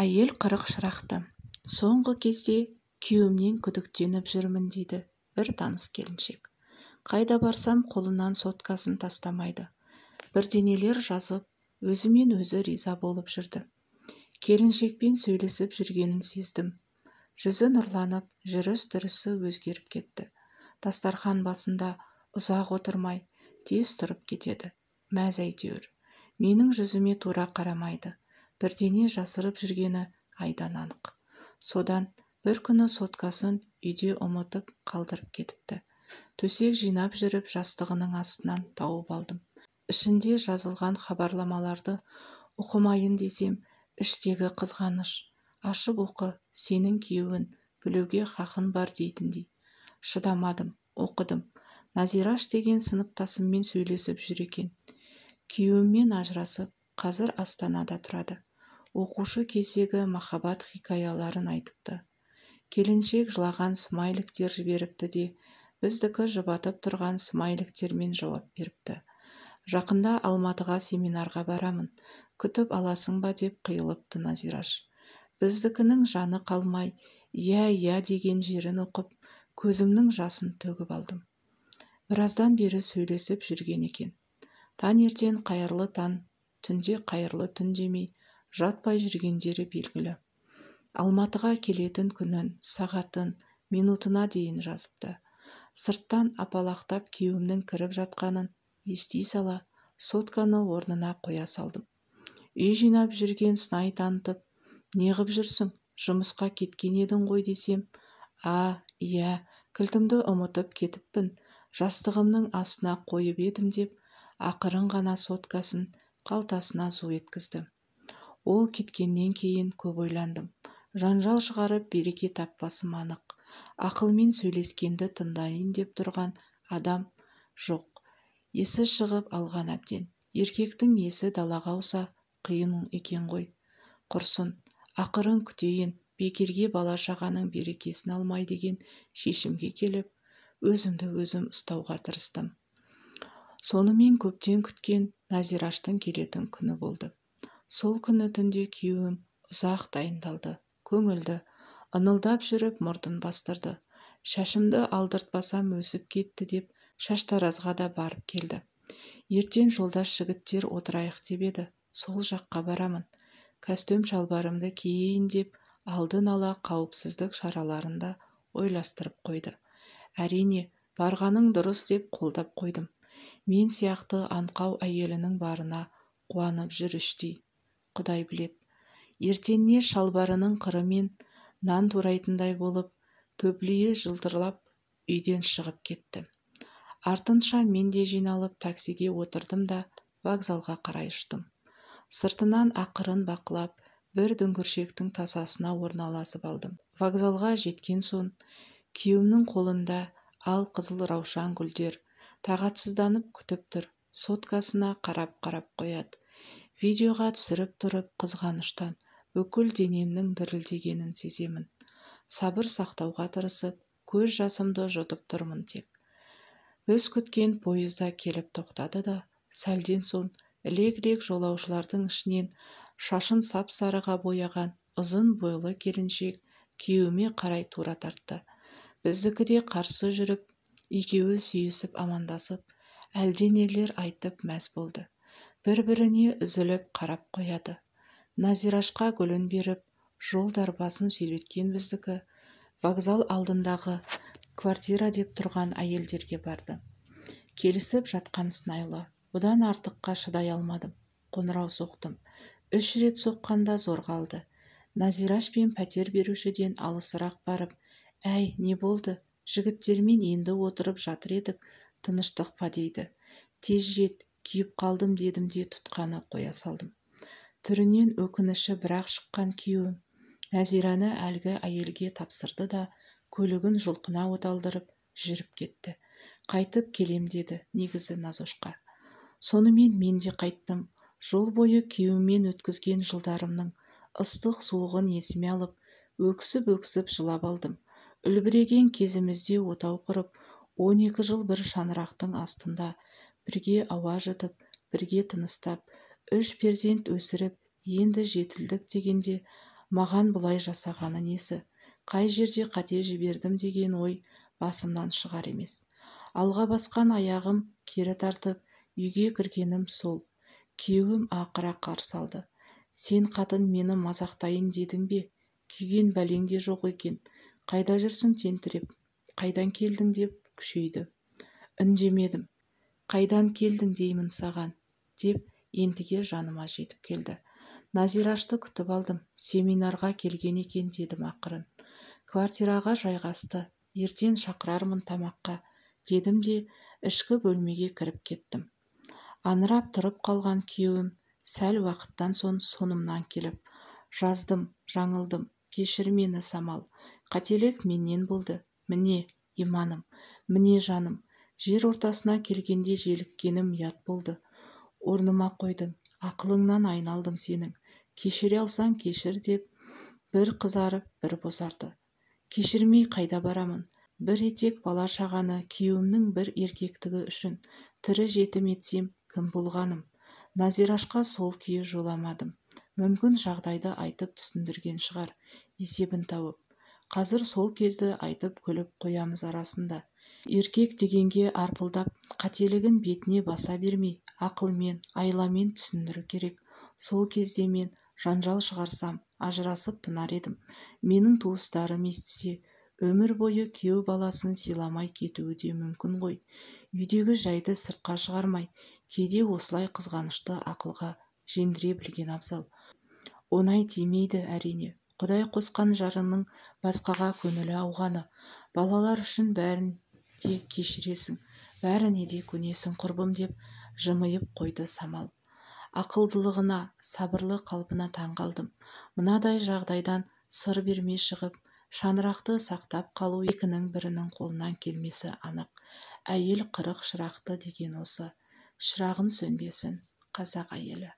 Әйел 40 шырақты. Соңғы кезде күйеуімнен күдіктеніп жүрмін дейді бір таныс келіншек. Қайда барсам қолынан соткасын тастамайды. Бірдеңелер жазып, өзімен өзі риза болып жүрді. Келіншекпен сөйлесіп жүргенін сездім. Жүзі нұрланып, жүріс-тұрысы өзгеріп кетті. Дастархан басында ұзақ отырмай, тез тұрып кетеді. Мәз әйтеуір. Менің жүзіме тура қарамайды. Бірдеңе жасырып жүргені айдан анық. Содан бір күні соткасын үйде ұмытып қалдырып кетіпті. Төсек жинап жүріп жастығының астынан тауып алдым. Ішінде жазылған хабарламаларды оқымайын десем, іштегі қызғаныш. Ашып оқы, сенің күйеуін білуге хақың бар дейтіндей. Шыдамадым, оқыдым. Назираш деген сыныптасыммен сөйлесіп жүр екен. Күйеуіммен ажырасып, қазір Астанада тұрады. Оқушы кездегі махаббат хикаяларын айтыпты. Келіншек жылаған смайликтер жіберіпті де, біздікі жұбатып тұрған смайликтермен жауап беріпті. Жақында Алматыға семинарға барамын, күтіп аласың ба деп қиылыпты Назираш. Біздікінің жаны қалмай, иә деген жерін оқып, көзімнің жасын төгіп алдым. Біраздан бері сөйлесіп жүрген екен. Таңертең қайырлы таң, түнде қайырлы түн демей, жатпай жүргендері белгілі. Алматыға келетін күнін, сағатын, минутына дейін жазыпты. Сырттан апалақтап күйеуімнің кіріп жатқанын ести сала, сотканы орнына қоя салдым. Үй жинап жүрген сынай танытып, неғып жүрсің, жұмысқа кеткен едің ғой десем, иә, кілтімді ұмытып кетіппін, жастығымның астына қойып едім деп, ақырын ғана соткасын қалтасына зу еткізді. Ол кеткеннен кейін көп ойландым. Жанжал шығарып береке таппасым анық. Ақылмен сөйлескенді тыңдайын деп тұрған адам жоқ. Есі шығып алған әбден. Еркектің есі далаға ауса қиын екен ғой. Құрсын, ақырын күтейін, бекерге бала-шағаның берекесін алмай деген шешімге келіп, өзімді өзім ұстауға тырыстым. Сонымен көптен күткен Назираштың келетін күні болды. Сол күні түнде күйеуім ұзақ дайындалды, көңілді, ынылдап жүріп мұртын бастырды. Шашымды алдыртпасам өсіп кетті деп шаштаразға да барып келді. Ертең жолдас жігіттер отырайық деп еді, сол жаққа барамын. Костюм шалбарымды киейін деп алдын ала қауіпсіздік шараларында ойластырып қойды. Әрине, барғаның дұрыс деп қолдап қойдым. Мен сияқты аңқау әйелінің барына қуанып жүр іштей. Құдай білет. Ертеңіне шалбарының қырымен нан турайтындай болып, төбелейі жылтырлап үйден шығып кетті. Артынша мен де жиналып таксиге отырдым да вокзалға қарай ұштым. Сыртынан ақырын бақылап, бір дүңгіршектің тасасына орналасып алдым. Вокзалға жеткен соң, күйеуімнің қолында ал қызыл раушан гүлдер, тағатсызданып күтіп тұр, соткасына қарап қояды. Видеоға түсіріп тұрып қызғаныштан бүкіл денемнің дірілдегенін сеземін. Сабыр сақтауға тырысып, көз жасымды жұтып тұрмын тек. Біз күткен пойызда келіп тоқтады да, сәлден соң лек-лек жолаушылардың ішінен шашын сап-сарыға бояған ұзын бойлы келіншек күйеуіме қарай тура тартты. Біздікі де қарсы жүріп, екеуі сүйісіп амандасып, әлденелер айтып мәз болды. Бір-біріне үзіліп қарап қояды. Назирашқа гүлін беріп, жол дарбасын сүйреткен біздікі вокзал алдындағы квартира деп тұрған әйелдерге барды. Келісіп жатқан сыңайлы. Бұдан артыққа шыдай алмадым. Қоңырау соқтым. 3 рет соққанда зорға алды. Назираш пен пәтер берушіден алысырақ барып, әй, не болды? Жігіттермен енді отырып жатыр едік, тыныштық па дейді. Тез жет, күйіп қалдым дедім де тұтқаны қоя салдым. Түрінен өкініші бірақ шыққан күйеуім Назираны әлгі әйелге тапсырды да көлігін жұлқына оталдырып жүріп кетті. Қайтып келем деді, негізі Назошқа. Сонымен мен де қайттым. Жол бойы күйеуіммен өткізген жылдарымның ыстық суығын есіме алып, өксіп жылап алдым. Үлбіреген кезімізде отау құрып, 12 жыл бір шаңырақтың астында бірге ауа жұтып, бірге тыныстап, 3 перзент өсіріп, енді жетілдік дегенде маған бұлай жасағаны несі? Қай жерде қате жібердім деген ой басымнан шығар емес. Алға басқан аяғым кері тартып, үйге кіргенім сол. Күйеуім ақыра қарсы алды. Сен қатын мені мазақтайын дедің бе? Күйген бәлең де жоқ екен. Қайда жүрсің тентіреп? Қайдан келдің деп күшейді. Үндемедім. Қайдан келдің деймін саған, деп ентіге жаныма жетіп келді. Назирашты күтіп алдым. Семинарға келген екен дедім ақырын. Квартираға жайғасты. Ертең шақырармын тамаққа, дедім де ішкі бөлмеге кіріп кеттім. Аңырап тұрып қалған күйеуім сәл уақыттан соң соңымнан келіп: жаздым, жаңылдым, кешір мені Самал. Қателік менен болды. Міне иманым, міне жаным. Жер ортасына келгенде желіккенім ұят болды. Орныма қойдың, ақылыңнан айналдым сенің. Кешіре алсаң кешір деп, бір қызарып, бір бозарды. Кешірмей қайда барамын? Бір етек бала-шағаны күйеуімнің бір еркектігі үшін тірі жетім етсем кім болғаным? Назирашқа сол күйі жоламадым. Мүмкін жағдайды айтып түсіндірген шығар, есебін тауып. Қазір сол кезді айтып күліп қоямыз арасында. Еркек дегенге арпылдап, қателігін бетіне баса бермей, ақылмен, айламен түсіндіру керек. Сол кезде мен жанжал шығарсам, ажырасып тынар едім. Менің туыстарым естісе, өмір бойы күйеу баласын сыйламай кетуі де мүмкін ғой. Үйдегі жайды сыртқа шығармай, кейде осылай қызғанышты ақылға жеңдіре білген абзал. Оңай тимейді әрине. Құдай қосқан жарыңның басқаға көңілі ауғаны. Балалар үшін бәрін де кешіресің, бәріне де көнесің құрбым, деп жымиып қойды Самал. Ақылдылығына, сабырлы қалпына таңғалдым. Мынадай жағдайдан сыр бермей шығып, шаңырақты сақтап қалу екінің бірінің қолынан келмесі анық. Әйел 40 шырақты деген осы. Шырағың сөнбесін, қазақ әйелі.